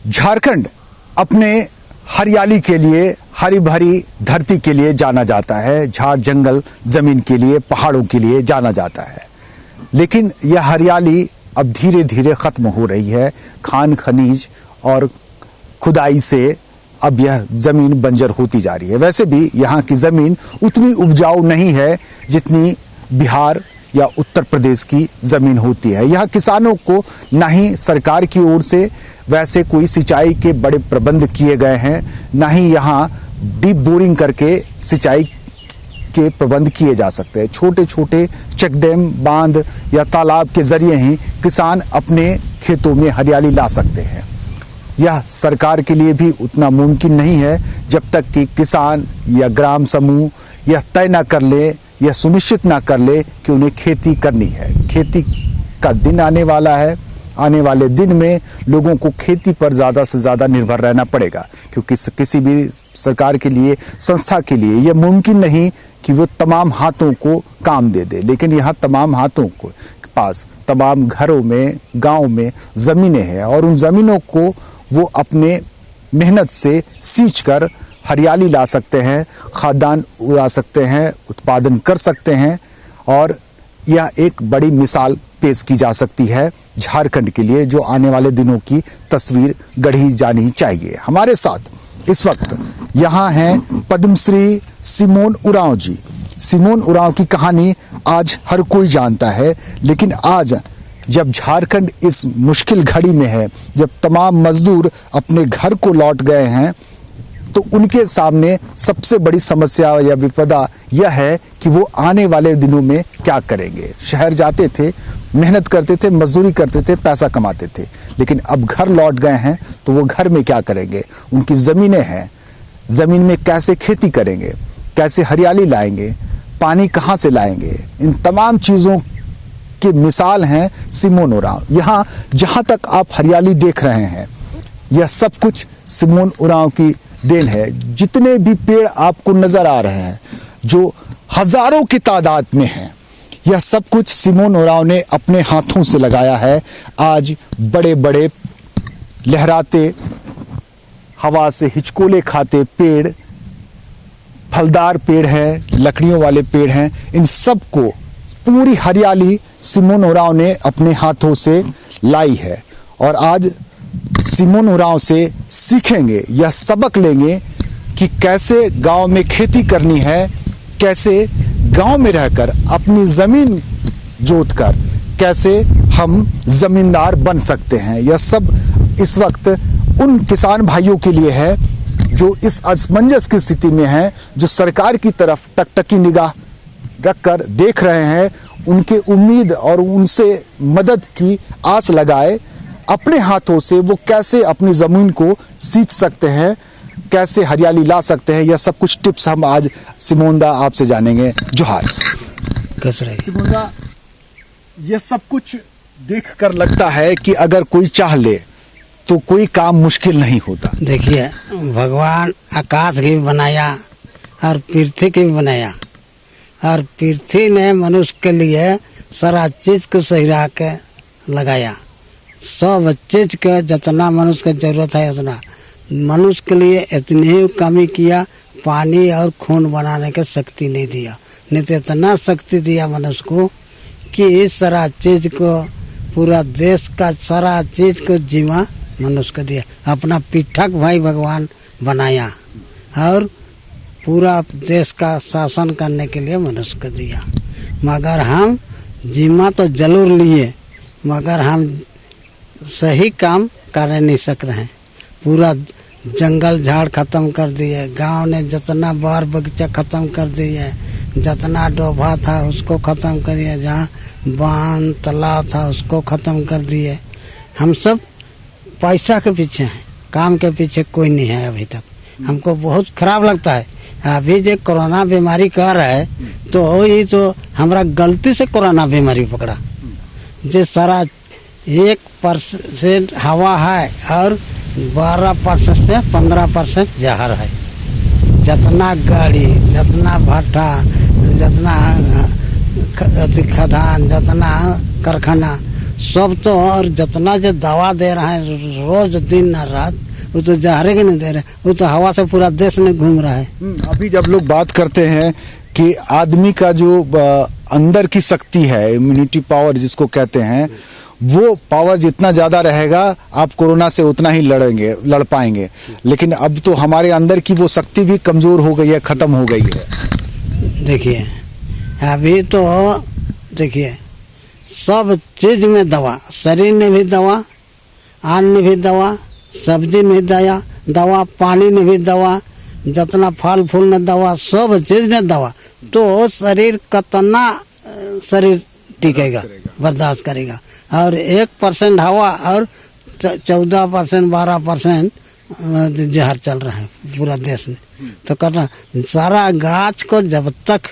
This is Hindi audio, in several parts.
झारखंड अपने हरियाली के लिए, हरी भरी धरती के लिए जाना जाता है, झाड़ जंगल जमीन के लिए, पहाड़ों के लिए जाना जाता है। लेकिन यह हरियाली अब धीरे धीरे खत्म हो रही है। खान खनीज और खुदाई से अब यह जमीन बंजर होती जा रही है। वैसे भी यहाँ की जमीन उतनी उपजाऊ नहीं है जितनी बिहार या उत्तर प्रदेश की जमीन होती है। यहाँ किसानों को ना ही सरकार की ओर से वैसे कोई सिंचाई के बड़े प्रबंध किए गए हैं, ना ही यहाँ डीप बोरिंग करके सिंचाई के प्रबंध किए जा सकते हैं। छोटे छोटे चेक डैम, बांध या तालाब के जरिए ही किसान अपने खेतों में हरियाली ला सकते हैं। यह सरकार के लिए भी उतना मुमकिन नहीं है जब तक कि किसान या ग्राम समूह यह तय न कर ले, यह सुनिश्चित ना कर ले कि उन्हें खेती करनी है। खेती का दिन आने वाला है। आने वाले दिन में लोगों को खेती पर ज़्यादा से ज़्यादा निर्भर रहना पड़ेगा, क्योंकि किसी भी सरकार के लिए, संस्था के लिए यह मुमकिन नहीं कि वो तमाम हाथों को काम दे दे। लेकिन यहाँ तमाम हाथों को पास, तमाम घरों में, गांव में ज़मीनें हैं और उन ज़मीनों को वो अपने मेहनत से सींच कर हरियाली ला सकते हैं, खाद्यान्न उगा सकते हैं, उत्पादन कर सकते हैं। और यह एक बड़ी मिसाल पेश की जा सकती है झारखंड के लिए, जो आने वाले दिनों की तस्वीर गढ़ी जानी चाहिए। हमारे साथ इस वक्त यहाँ हैं पद्मश्री सिमोन उरांव जी। सिमोन उरांव की कहानी आज हर कोई जानता है, लेकिन आज जब झारखंड इस मुश्किल घड़ी में है, जब तमाम मजदूर अपने घर को लौट गए हैं, तो उनके सामने सबसे बड़ी समस्या या विपदा यह है कि वो आने वाले दिनों में क्या करेंगे। शहर जाते थे, मेहनत करते थे, मजदूरी करते थे, पैसा कमाते थे, लेकिन अब घर लौट गए हैं तो वो घर में क्या करेंगे। उनकी ज़मीनें हैं, ज़मीन में कैसे खेती करेंगे, कैसे हरियाली लाएंगे, पानी कहाँ से लाएंगे। इन तमाम चीज़ों की मिसाल हैं सिमोन उरांव। यहाँ जहाँ तक आप हरियाली देख रहे हैं, यह सब कुछ सिमोन उरांव की देन है। जितने भी पेड़ आपको नजर आ रहे हैं, जो हजारों की तादाद में हैं, यह सब कुछ सिमोन उरांव ने अपने हाथों से लगाया है। आज बड़े बड़े लहराते, हवा से हिचकोले खाते पेड़, फलदार पेड़ हैं, लकड़ियों वाले पेड़ हैं, इन सब को पूरी हरियाली सिमोन उरांव ने अपने हाथों से लाई है। और आज सिमोन उरांव से सीखेंगे या सबक लेंगे कि कैसे गांव में खेती करनी है, कैसे गांव में रहकर अपनी जमीन जोतकर कैसे हम जमींदार बन सकते हैं। यह सब इस वक्त उन किसान भाइयों के लिए है जो इस असमंजस की स्थिति में हैं, जो सरकार की तरफ टकटकी निगाह रखकर देख रहे हैं, उनके उम्मीद और उनसे मदद की आस लगाए। अपने हाथों से वो कैसे अपनी ज़मीन को सींच सकते हैं, कैसे हरियाली ला सकते हैं, यह सब कुछ टिप्स हम आज सिमोनदा आपसे जानेंगे। जोहार। सिमोनदा, यह सब कुछ देखकर लगता है कि अगर कोई चाह ले तो कोई काम मुश्किल नहीं होता। देखिए, भगवान आकाश की भी बनाया और पृथ्वी की भी बनाया, और पृथ्वी ने मनुष्य के लिए सारा चीज को सहिरा के लगाया। सब चीज के जितना मनुष्य की जरूरत है उतना मनुष्य के लिए इतनी ही कमी किया, पानी और खून बनाने की शक्ति नहीं दिया। नहीं तो इतना शक्ति दिया मनुष्य को कि इस सारा चीज को, पूरा देश का सारा चीज को जीवा मनुष्य को दिया। अपना पिठक भाई भगवान बनाया और पूरा देश का शासन करने के लिए मनुष्य को दिया। मगर हम जीमा तो जरूर लिए, मगर हम सही काम कर नहीं सक रहे हैं। पूरा जंगल झाड़ खत्म कर दिए, गांव ने जितना बार बगीचा खत्म कर दिए, जितना डोभा था उसको खत्म कर दिए, जहाँ बांध तालाब था उसको खत्म कर दिए। हम सब पैसा के पीछे हैं, काम के पीछे कोई नहीं है अभी तक। हमको बहुत खराब लगता है। अभी जो कोरोना बीमारी कर रहा है तो ये तो हमारा गलती से कोरोना बीमारी पकड़ा। जो सारा 1% हवा है और 12% से 15% जहर है। जितना गाड़ी, जितना भट्टा, जितना खदान, जितना कारखाना, सब तो, और जितना जो दवा दे रहा है रोज दिन न रात, वो तो जहरे के नहीं दे रहे, वो तो हवा से पूरा देश में घूम रहा है। अभी जब लोग बात करते हैं कि आदमी का जो अंदर की शक्ति है, इम्यूनिटी पावर जिसको कहते हैं, वो पावर जितना ज्यादा रहेगा आप कोरोना से उतना ही लड़ पाएंगे, लेकिन अब तो हमारे अंदर की वो शक्ति भी कमजोर हो गई है, खत्म हो गई है। देखिए अभी तो देखिए सब चीज में दवा, शरीर में भी दवा, अन्न में भी दवा, सब्जी में दवा, पानी में भी दवा, जितना फल फूल में दवा, सब चीज में दवा, तो शरीर कितना शरीर टिकेगा, बर्दाश्त करेगा। और 1% हवा और 14% 12% जहर चल रहा है पूरा देश में। तो करना सारा गाछ को जब तक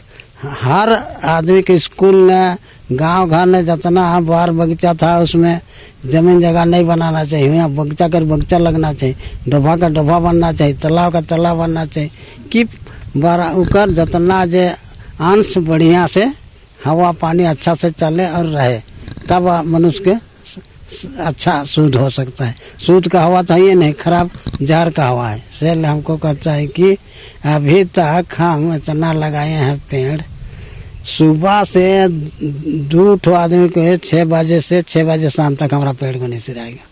हर आदमी के स्कूल में, गांव घर में जितना बार बगीचा था उसमें जमीन जगह नहीं बनाना चाहिए, यहाँ बगीचा कर बगीचा लगना चाहिए, डोभा का डोभा बनना चाहिए, तालाब का तालाब बनना चाहिए, कि बड़ा उकर जितना जे अंश बढ़िया से हवा पानी अच्छा से चले और रहे, तब मनुष्य के अच्छा शुद्ध हो सकता है। शुद्ध का हवा चाहिए नहीं, खराब जहर का हवा है। इसलिए हमको कहता है कि अभी तक हम इतना लगाए हैं पेड़, सुबह से 2 आदमी को 6 बजे से 6 बजे शाम तक हमारा पेड़ को नहीं सिराएगा।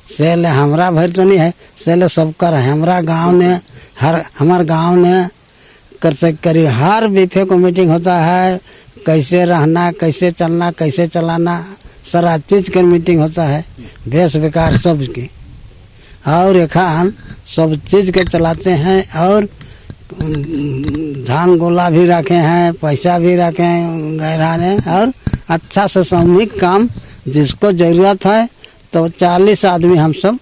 इसलिए हमारा भर तो नहीं है, इसलिए सबका है। हमारा गांव ने हमारे गांव ने करीब हर बीफे को मीटिंग होता है, कैसे रहना, कैसे चलना, कैसे चलाना, सारा चीज का मीटिंग होता है, बेस बेकार सब की। और एखान सब चीज के चलाते हैं, और धान गोला भी रखे हैं, पैसा भी रखे हैं गहराने, और अच्छा से सामूहिक काम जिसको जरूरत है, तो 40 आदमी हम सब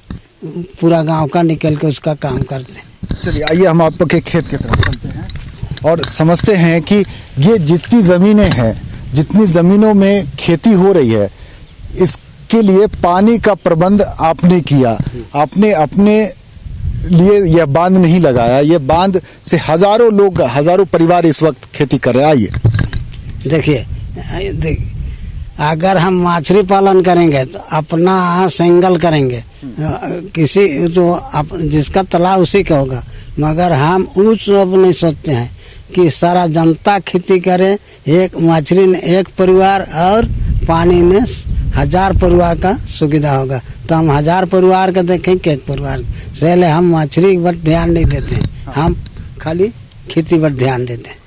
पूरा गांव का निकल के उसका काम करते हैं। चलिए आइए हम आपके खेत की तरफ चलते हैं और समझते हैं कि ये जितनी ज़मीनें हैं, जितनी ज़मीनों में खेती हो रही है, इसके लिए पानी का प्रबंध आपने किया। आपने अपने लिए यह बांध नहीं लगाया, यह बांध से हजारों लोग, हजारों परिवार इस वक्त खेती कर रहे हैं। आइए देखिए, अगर हम मछली पालन करेंगे तो अपना सिंगल करेंगे, किसी तो जिसका तालाब उसी का होगा, मगर हम उस अब नहीं सोचते हैं कि सारा जनता खेती करे, एक मछली ने एक परिवार और पानी ने 1000 परिवार का सुविधा होगा। तो हम 1000 परिवार का देखें कि एक परिवार, इसलिए हम मछली पर ध्यान नहीं देते हैं, हम खाली खेती पर ध्यान देते हैं।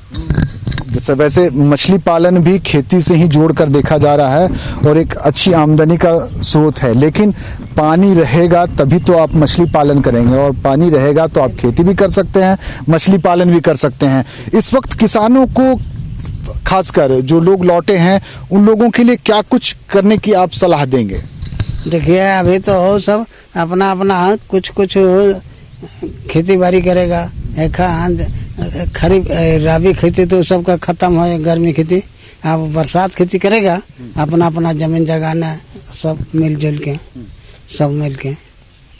वैसे मछली पालन भी खेती से ही जोड़कर देखा जा रहा है और एक अच्छी आमदनी का स्रोत है, लेकिन पानी रहेगा तभी तो आप मछली पालन करेंगे, और पानी रहेगा तो आप खेती भी कर सकते हैं, मछली पालन भी कर सकते हैं। इस वक्त किसानों को, खासकर जो लोग लौटे हैं, उन लोगों के लिए क्या कुछ करने की आप सलाह देंगे? देखिए अभी तो सब अपना अपना कुछ खेती बाड़ी करेगा। एक खरीफ रबी खेती तो सबका खत्म हो, गर्मी खेती, अब बरसात खेती करेगा, अपना अपना जमीन जगह ने सब मिलजुल के, सब मिल के।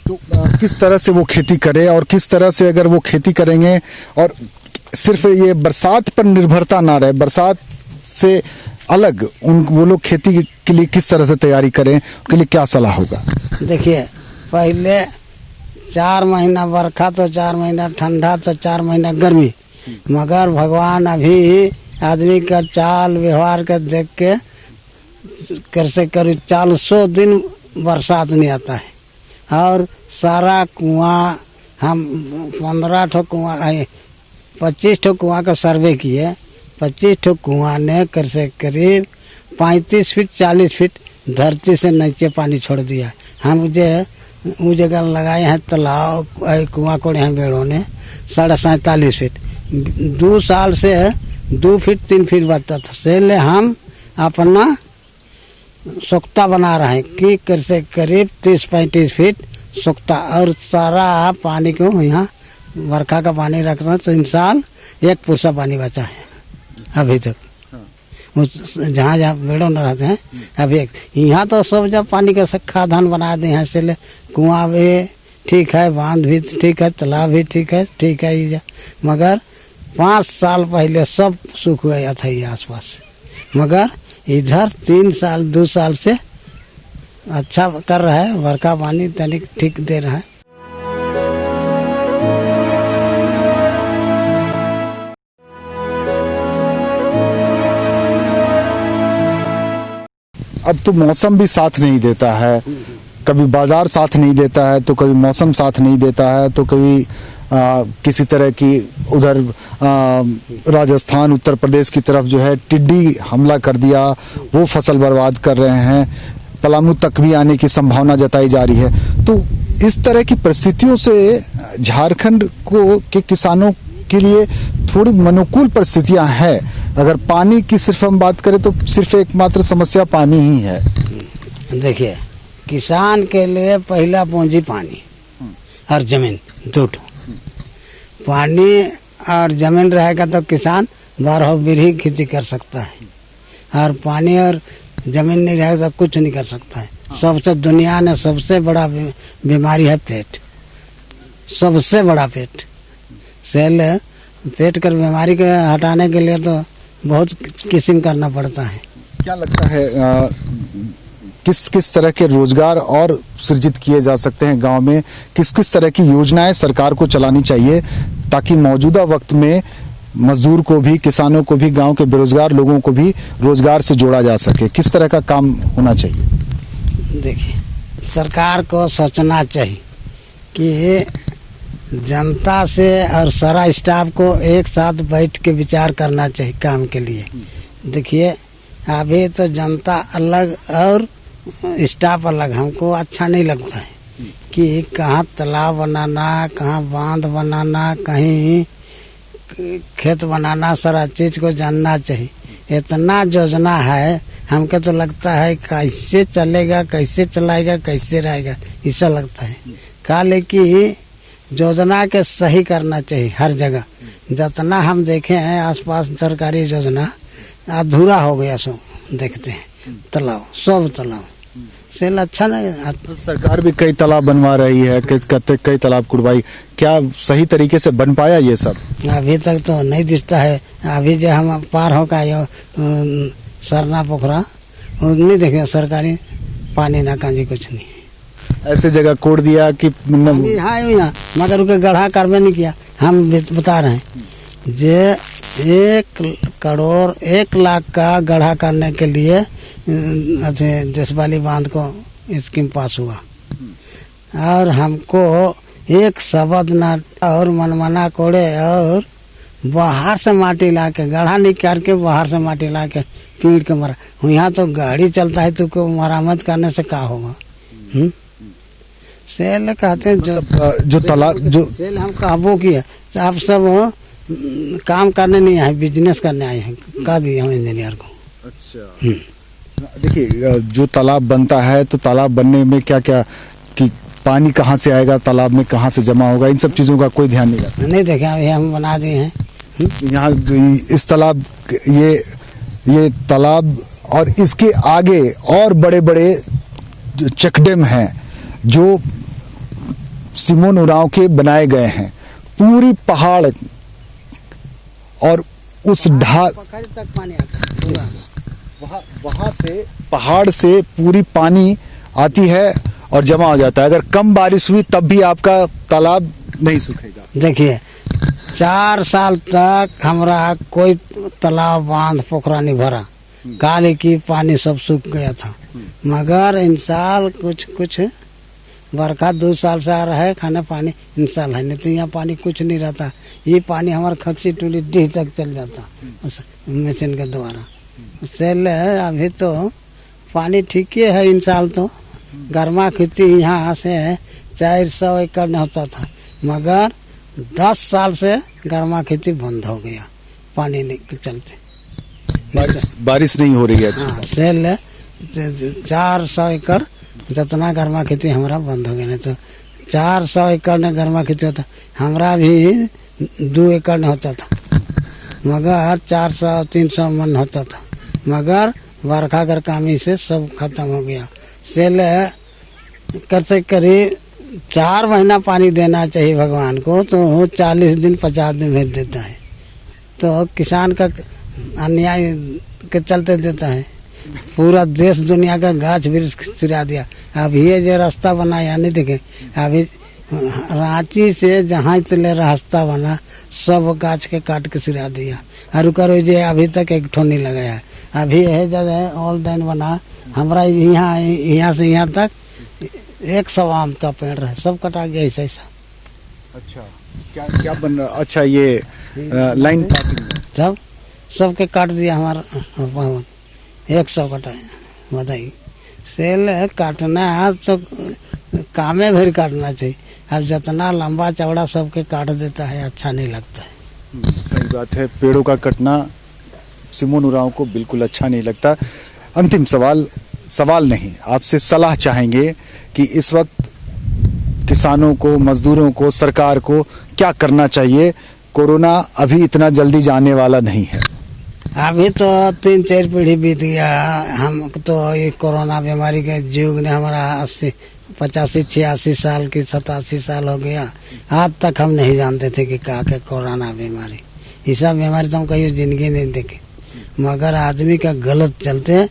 तो किस तरह से वो खेती करे, और किस तरह से अगर वो खेती करेंगे और सिर्फ ये बरसात पर निर्भरता ना रहे, बरसात से अलग वो लोग खेती के लिए किस तरह से तैयारी करें, उसके लिए क्या सलाह होगा? देखिए पहले 4 महीना बरखा तो 4 महीना ठंडा तो 4 महीना गर्मी, मगर भगवान अभी आदमी का चाल व्यवहार का देख के कैसे करीब 400 दिन बरसात नहीं आता है, और सारा कुआं हम 15 ठो कुआं 25 ठो कुआं का सर्वे किए, 25 ठो कुआं ने कैसे करीब 35 फीट 40 फीट धरती से नीचे पानी छोड़ दिया। हम मुझे वो जगह लगाए हैं तालाब, कुआं कोड़े हैं बेड़ों ने 47.5 फीट, 2 साल से 2 फीट 3 फीट बचता था। इसलिए हम अपना सोख्ता बना रहे हैं कि कैसे करीब 30-35 फीट सोख्ता, और सारा पानी को यहाँ बरखा का पानी रखते हैं, तो इंसान 1 पुरसा पानी बचा है अभी तक, जहाँ जहाँ बेड़ों न रहते हैं अभी एक। यहाँ तो सब जब पानी का खादान बना दे हैं, इसलिए कुआं भी ठीक है, बांध भी ठीक है, तालाब भी ठीक है ये, मगर 5 साल पहले सब सूख गया था ये आसपास, मगर इधर 3 साल 2 साल से अच्छा कर रहा है, बरखा पानी तनिक ठीक दे रहा है। अब तो मौसम भी साथ नहीं देता है, कभी बाजार साथ नहीं देता है, तो कभी मौसम साथ नहीं देता है, तो कभी किसी तरह की उधर राजस्थान उत्तर प्रदेश की तरफ जो है टिड्डी हमला कर दिया, वो फसल बर्बाद कर रहे हैं, पलामू तक भी आने की संभावना जताई जा रही है। तो इस तरह की परिस्थितियों से झारखंड को के किसानों के लिए थोड़ी अनुकूल परिस्थितियां हैं। अगर पानी की सिर्फ हम बात करें तो सिर्फ एकमात्र समस्या पानी ही है। देखिए, किसान के लिए पहला पूंजी पानी और जमीन, दो ठो। पानी और जमीन रहेगा तो किसान 12 बीघी खेती कर सकता है, और पानी और जमीन नहीं रहेगा तो कुछ नहीं कर सकता है। सबसे दुनिया में सबसे बड़ा बीमारी है पेट, सबसे बड़ा पेट। सेल पेट कर बीमारी के हटाने के लिए तो बहुत किस्म करना पड़ता है। क्या लगता है किस किस तरह के रोजगार और सृजित किए जा सकते हैं गांव में? किस किस तरह की योजनाएं सरकार को चलानी चाहिए ताकि मौजूदा वक्त में मजदूर को भी, किसानों को भी, गांव के बेरोजगार लोगों को भी रोजगार से जोड़ा जा सके? किस तरह का काम होना चाहिए? देखिए, सरकार को सोचना चाहिए कि जनता से और सारा स्टाफ को एक साथ बैठ के विचार करना चाहिए काम के लिए। देखिए, अभी तो जनता अलग और स्टाफ अलग, हमको अच्छा नहीं लगता है कि कहाँ तालाब बनाना, कहाँ बांध बनाना, कहीं खेत बनाना, सारा चीज को जानना चाहिए। इतना योजना है, हमको तो लगता है कैसे चलेगा, कैसे चलाएगा, कैसे रहेगा, ऐसा लगता है। काले की योजना के सही करना चाहिए हर जगह। जितना हम देखे हैं आसपास सरकारी योजना अधूरा हो गया, सो देखते हैं तालाब, सब तालाब से अच्छा नहीं। सरकार भी कई तालाब बनवा रही है, कई तालाब कुड़वाई, क्या सही तरीके से बन पाया ये सब? अभी तक तो नहीं दिखता है। अभी जो हम पार होगा यो सरना पोखरा, नहीं देखे सरकारी पानी ना कांजी कुछ नहीं। ऐसे जगह कोड़ दिया कि हाँ यहाँ, मगर उनके गढ़ा करवे नहीं किया। हम बता रहे हैं जे 1,01,00,000 का गढ़ा करने के लिए देशवाली बांध को स्कीम पास हुआ, और हमको एक शब्द ना और मनमाना कोड़े और बाहर से माटी ला के, गढ़ा नहीं करके बाहर से माटी ला के पीड़ के मरा। यहाँ तो गाड़ी चलता है, तो को मरम्मत करने से क्या होगा? सेल कहते हैं जो तालाब, जो सेल हम कहबो किया, आप सब काम करने नहीं आए, बिजनेस करने आए हैं, कह दिए हम इंजीनियर को। अच्छा, देखिए, जो तालाब बनता है तो तालाब बनने में क्या क्या, कि पानी कहाँ से आएगा, तालाब में कहाँ से जमा होगा, इन सब चीजों का कोई ध्यान नहीं रखता। नहीं देखे, अभी हम बना दिए हैं। यहाँ इस तालाब, ये तालाब और इसके आगे और बड़े बड़े चेकडैम हैं जो सिमोन उरांव के बनाए गए हैं। पूरी पहाड़ और उस ढाल तक पानी आता है, वहां से पहाड़ से पूरी पानी आती है और जमा हो जाता है। अगर कम बारिश हुई तब भी आपका तालाब नहीं सूखेगा। देखिए, 4 साल तक हमारा कोई तालाब, बांध, पोखरा नहीं भरा, काले की पानी सब सूख गया था। मगर इन साल कुछ बरखा 2 साल से आ रहा है, खाना पानी इन साल है, नहीं तो यहाँ पानी कुछ नहीं रहता। ये पानी हमारा खक्सी टूली डीह तक चल जाता उस मशीन के द्वारा। सेल अभी तो पानी ठीक ही है। इन साल तो गर्मा खेती यहाँ से 400 एकड़ में होता था, मगर 10 साल से गर्मा खेती बंद हो गया पानी नहीं के चलते। बारिश नहीं हो रही है। हाँ, सेल 400 एकड़ जितना गर्मा खेती हमारा बंद हो गया। नहीं तो 400 एकड़ में गर्मा खेती होता, हमारा भी 2 एकड़ में होता था, मगर 400-300 मन होता था, मगर बरखा कर कामी से सब खत्म हो गया। सेल करते करीब 4 महीना पानी देना चाहिए भगवान को, तो 40 दिन 50 दिन भेज देता है। तो किसान का अन्याय के चलते देता है। पूरा देश दुनिया का गाछ वृक्ष चिरा दिया। अब ये जो रास्ता बना यानी देखे अभी रांची से जहाँ तले रास्ता बना सब गाछ के काट के चिरा दिया। और करो जे अभी तक एक ठो नहीं लगाया है। अभी यह जगह ऑल डाइन बना हमारा यहाँ से यहाँ तक 100 आम का पेड़ है, सब कटा गया ऐसा ऐसा। अच्छा, क्या क्या बन रहा? अच्छा, ये लाइन पासिंग सबके काट दिया हमारा 100 कटाए। बताइए सेल काटना है तो कामे भर काटना चाहिए। अब जितना लंबा चौड़ा सबके काट देता है अच्छा नहीं लगता है। सही बात है, पेड़ों का कटना सिमोन उरांव को बिल्कुल अच्छा नहीं लगता। अंतिम सवाल नहीं, आपसे सलाह चाहेंगे कि इस वक्त किसानों को, मजदूरों को, सरकार को क्या करना चाहिए? कोरोना अभी इतना जल्दी जाने वाला नहीं है। अभी तो 3-4 पीढ़ी बीत गया। हम तो ये कोरोना बीमारी के युग ने हमारा 85-86 साल की 87 साल हो गया। आज तक हम नहीं जानते थे कि क्या के कोरोना बीमारी, ये सब बीमारी तो हम कहीं जिंदगी नहीं देखे। मगर आदमी का गलत चलते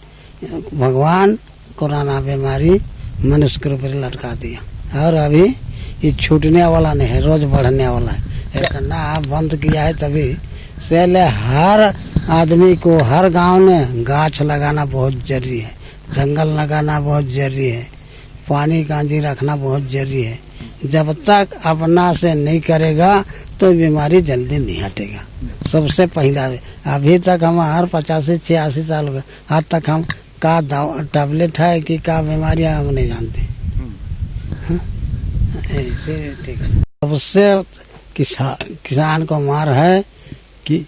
भगवान कोरोना बीमारी मनुष्य के ऊपर लटका दिया। और अभी ये छूटने वाला नहीं है, रोज बढ़ने वाला है। इतना बंद किया है तभी से हर आदमी को हर गांव में गाछ लगाना बहुत जरूरी है, जंगल लगाना बहुत जरूरी है, पानी कांजी रखना बहुत जरूरी है। जब तक अपना से नहीं करेगा तो बीमारी जल्दी नहीं हटेगा। सबसे पहला अभी तक हम हर 85-86 साल हो गए, आज तक हम का टैबलेट है कि का बीमारी है हम नहीं जानते। ठीक है, सबसे किसान को मार है कि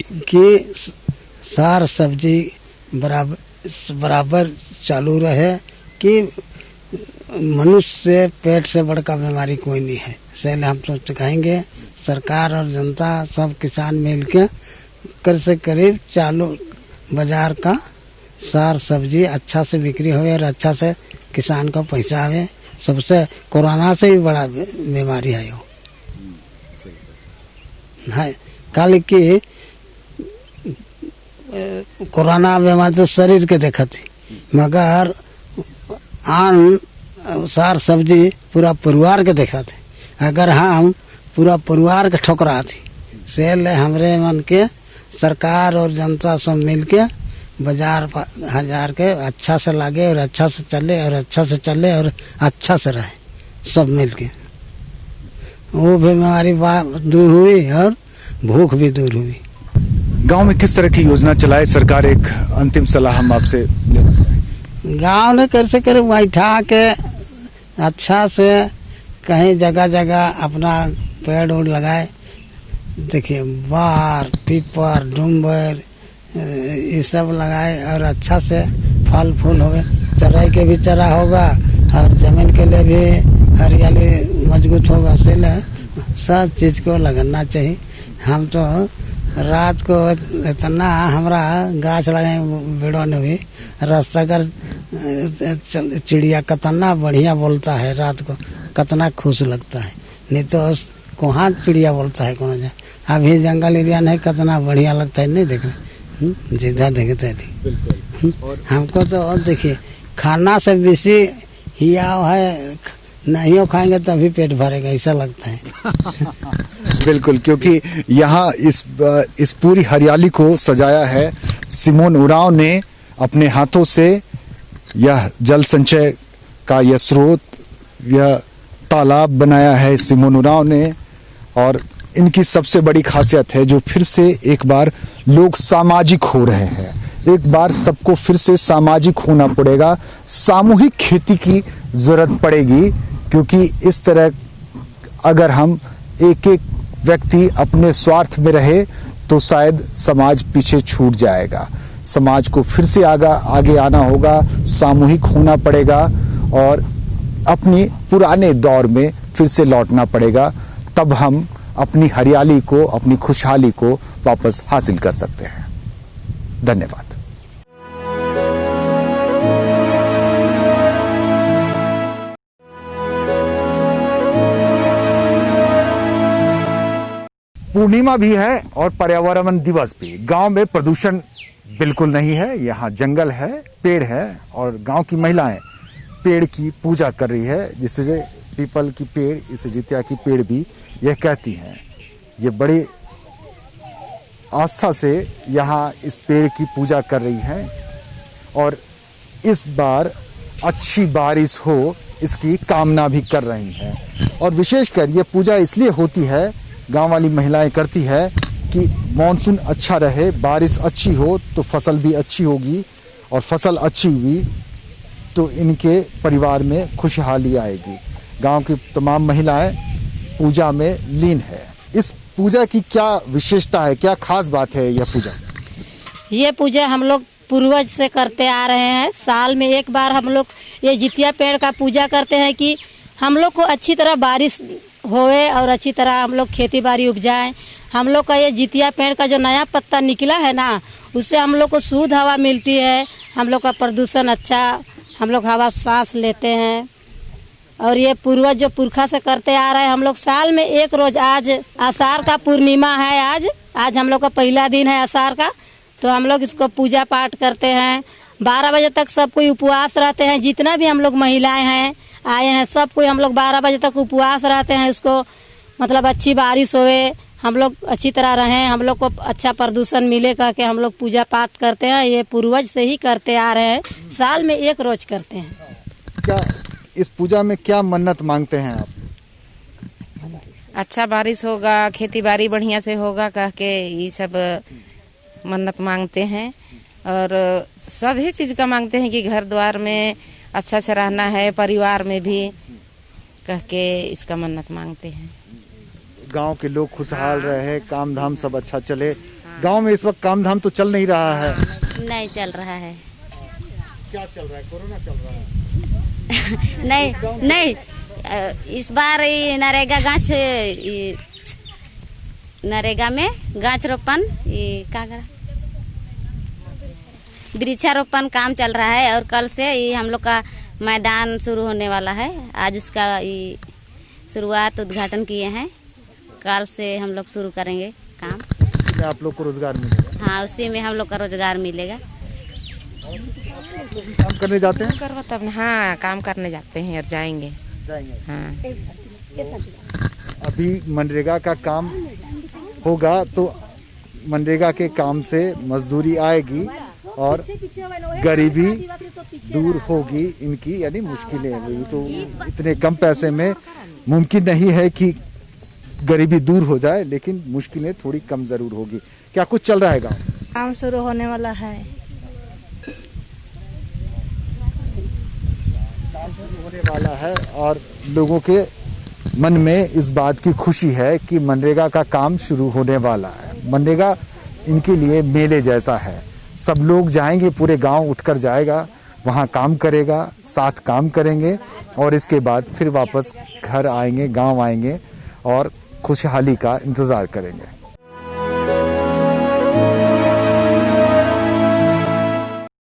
सार सब्जी बराबर चालू रहे कि मनुष्य से पेट से बड़का बीमारी कोई नहीं है। इसलिए हम तो कहेंगे सरकार और जनता सब किसान मिलके कर से करीब चालू बाजार का सार सब्जी अच्छा से बिक्री हो और अच्छा से किसान को पैसा आवे। सबसे कोरोना से भी बड़ा बीमारी है वो है। कल की कोरोना बीमारी तो शरीर के देखा थी, मगर आन सार सब्जी पूरा परिवार के देखा थे। अगर हम पूरा परिवार के ठोकरा थी से ले हमरे मन के सरकार और जनता सब मिल के बाजार हजार के अच्छा से लागे और अच्छा से चले और अच्छा से चले और अच्छा से रहे सब मिल के। वो बीमारी दूर हुई और भूख भी दूर हुई। गांव में किस तरह की योजना चलाए सरकार? एक अंतिम सलाह हम आपसे गांव ने कर से करे बैठा के अच्छा से कहीं जगह जगह अपना पेड़ उड़ लगाए। देखिए बार पीपर डूमबर ये सब लगाए और अच्छा से फल फूल होवे, चराई के भी चरा होगा और जमीन के लिए भी हरियाली मजबूत होगा। इसलिए सब चीज को लगाना चाहिए। हम तो रात को इतना हमारा गाछ लगाए पेड़ों ने भी रास्ता कर चिड़िया कितना बढ़िया बोलता है, रात को कितना खुश लगता है। नहीं तो कहाँ चिड़िया बोलता है कौन जाए। अभी जंगल एरिया नहीं कितना बढ़िया लगता है, नहीं देख रहे जिधर देखते हैं। हमको तो और देखिए खाना से बेसी हिया है, नहीं खाएंगे तभी पेट भरेगा ऐसा लगता है। बिल्कुल, क्योंकि यहाँ इस पूरी हरियाली को सजाया है सिमोन उरांव ने अपने हाथों से। यह जल संचय का यह स्रोत, यह तालाब बनाया है सिमोन उरांव ने। और इनकी सबसे बड़ी खासियत है जो फिर से एक बार लोग सामाजिक हो रहे हैं। एक बार सबको फिर से सामाजिक होना पड़ेगा, सामूहिक खेती की जरूरत पड़ेगी। क्योंकि इस तरह अगर हम एक एक व्यक्ति अपने स्वार्थ में रहे तो शायद समाज पीछे छूट जाएगा। समाज को फिर से आगे आना होगा, सामूहिक होना पड़ेगा और अपने पुराने दौर में फिर से लौटना पड़ेगा। तब हम अपनी हरियाली को, अपनी खुशहाली को वापस हासिल कर सकते हैं। धन्यवाद। पूर्णिमा भी है और पर्यावरण दिवस भी। गांव में प्रदूषण बिल्कुल नहीं है। यहाँ जंगल है, पेड़ है और गांव की महिलाएं पेड़ की पूजा कर रही है, जिससे पीपल की पेड़, इसे जितिया की पेड़ भी यह कहती हैं। ये बड़ी आस्था से यहाँ इस पेड़ की पूजा कर रही हैं और इस बार अच्छी बारिश हो इसकी कामना भी कर रही हैं। और विशेषकर ये पूजा इसलिए होती है, गांव वाली महिलाएं करती है कि मॉनसून अच्छा रहे, बारिश अच्छी हो तो फसल भी अच्छी होगी और फसल अच्छी हुई तो इनके परिवार में खुशहाली आएगी। गांव की तमाम महिलाएं पूजा में लीन है। इस पूजा की क्या विशेषता है, क्या खास बात है यह पूजा? ये पूजा हम लोग पूर्वज से करते आ रहे हैं। साल में एक बार हम लोग ये जितिया पेड़ का पूजा करते हैं कि हम लोग को अच्छी तरह बारिश होए और अच्छी तरह हम लोग खेती बाड़ी उपजाएं। हम लोग का ये जितिया पेड़ का जो नया पत्ता निकला है ना, उससे हम लोग को शुद्ध हवा मिलती है, हम लोग का प्रदूषण अच्छा, हम लोग हवा सांस लेते हैं। और ये पूर्वज जो पुरखा से करते आ रहे हैं, हम लोग साल में एक रोज, आज आषाढ़ का पूर्णिमा है, आज हम लोग का पहला दिन है आषाढ़ का, तो हम लोग इसको पूजा पाठ करते हैं। 12 बजे तक सब कोई उपवास रहते हैं, जितना भी हम लोग महिलाएं हैं आए हैं सब कोई हम लोग 12 बजे तक उपवास रहते हैं। इसको मतलब अच्छी बारिश होए, हम लोग अच्छी तरह रहें, हम लोग को अच्छा प्रदूषण मिले कह के हम लोग पूजा पाठ करते हैं। ये पूर्वज से ही करते आ रहे हैं, साल में एक रोज करते हैं। क्या इस पूजा में क्या मन्नत मांगते हैं आप? अच्छा बारिश होगा, खेती बाड़ी बढ़िया से होगा कह के ये सब मन्नत मांगते हैं। और सभी चीज का मांगते हैं कि घर द्वार में अच्छा से रहना है, परिवार में भी कह के इसका मन्नत मांगते हैं। गांव के लोग खुशहाल रहे, काम धाम सब अच्छा चले। गांव में इस वक्त काम धाम तो चल नहीं रहा है। नहीं चल रहा है। क्या चल रहा है? कोरोना चल रहा है। नहीं इस बार नरेगा में गाछ रोपण वृक्षारोपण काम चल रहा है और कल से ये हम लोग का मैदान शुरू होने वाला है। आज उसका शुरुआत उद्घाटन किए हैं, कल से हम लोग शुरू करेंगे काम। उसमें आप लोग को रोजगार मिलेगा? हाँ, उसी में हम लोग का रोजगार मिलेगा। काम करने जाते हैं? करवा तब हाँ, काम करने जाते हैं और जाएंगे। हाँ। अभी मनरेगा का काम होगा तो मनरेगा के काम से मजदूरी आएगी और गरीबी दूर होगी इनकी, यानी मुश्किलें तो इतने कम पैसे में मुमकिन नहीं है कि गरीबी दूर हो जाए, लेकिन मुश्किलें थोड़ी कम जरूर होगी। क्या कुछ चल रहा है गाँव? काम शुरू होने वाला है। काम शुरू होने वाला है और लोगों के मन में इस बात की खुशी है कि मनरेगा का काम शुरू होने वाला है। मनरेगा इनके लिए मेले जैसा है, सब लोग जाएंगे, पूरे गांव उठकर जाएगा, वहां काम करेगा, साथ काम करेंगे और इसके बाद फिर वापस घर आएंगे, गांव आएंगे और खुशहाली का इंतजार करेंगे।